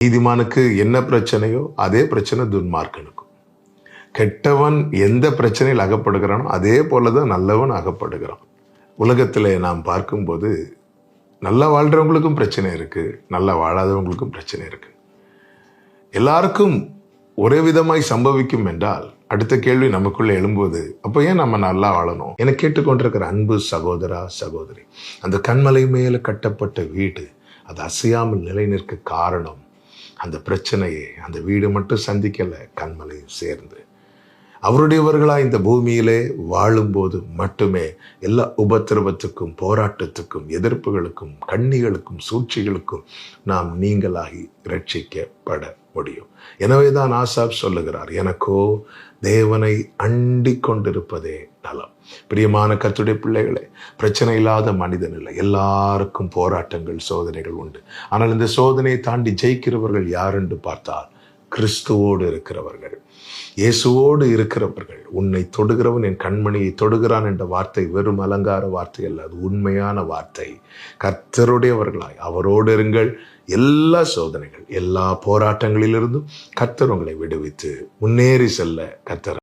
நீதிமானுக்கு என்ன பிரச்சனையோ அதே பிரச்சனை துன்மார்க்கனுக்கும். கெட்டவன் எந்த பிரச்சனையில் அகப்படுகிறானோ அதே போலதான் நல்லவன் அகப்படுகிறான். உலகத்தில் நாம் பார்க்கும்போது நல்லா வாழ்றவங்களுக்கும் பிரச்சனை இருக்கு, நல்லா வாழாதவங்களுக்கும் பிரச்சனை இருக்கு. எல்லாருக்கும் ஒரே விதமாய் சம்பவிக்கும் என்றால் அடுத்த கேள்வி நமக்குள்ள எழும்போது, அப்போ ஏன் நம்ம நல்லா வாழணும்? என கேட்டுக்கொண்டிருக்கிற அன்பு சகோதரா சகோதரி, அந்த கண்மலை மேல கட்டப்பட்ட வீடு அது அசையாமல் நிலை நிற்க காரணம் அந்த பிரச்சனையை அந்த வீடு மட்டும் சந்திக்கல, கண்மலையும் சேர்ந்து அவருடையவர்களா இந்த பூமியிலே வாழும்போது மட்டுமே எல்லா உபத்திரவத்துக்கும் போராட்டத்துக்கும் எதிர்ப்புகளுக்கும் கண்ணிகளுக்கும் சூழ்ச்சிகளுக்கும் நாம் நீங்களாகி ரட்சிக்கப்பட முடியும். எனவேதான் ஆசாப் சொல்லுகிறார், எனக்கோ தேவனை அண்டிக் கொண்டிருப்பதே நலம். பிரியமான கர்த்தருடைய பிள்ளைகளே, பிரச்சனை இல்லாத மனிதன் இல்லை. எல்லாருக்கும் போராட்டங்கள் சோதனைகள் உண்டு. ஆனால் இந்த சோதனையை தாண்டி ஜெயிக்கிறவர்கள் யார் என்று பார்த்தால் கிறிஸ்துவோடு இருக்கிறவர்கள், இயேசுவோடு இருக்கிறவர்கள். உன்னை தொடுகிறவன் என் கண்மணியை தொடுகிறான் என்ற வார்த்தை வெறும் அலங்கார வார்த்தை அல்ல, அது உண்மையான வார்த்தை. கர்த்தருடையவர்களாய் அவரோடு இருங்கள். எல்லா சோதனைகள் எல்லா போராட்டங்களிலிருந்தும் கர்த்தர் உங்களை விடுவித்து முன்னேறி செல்ல கர்த்தர்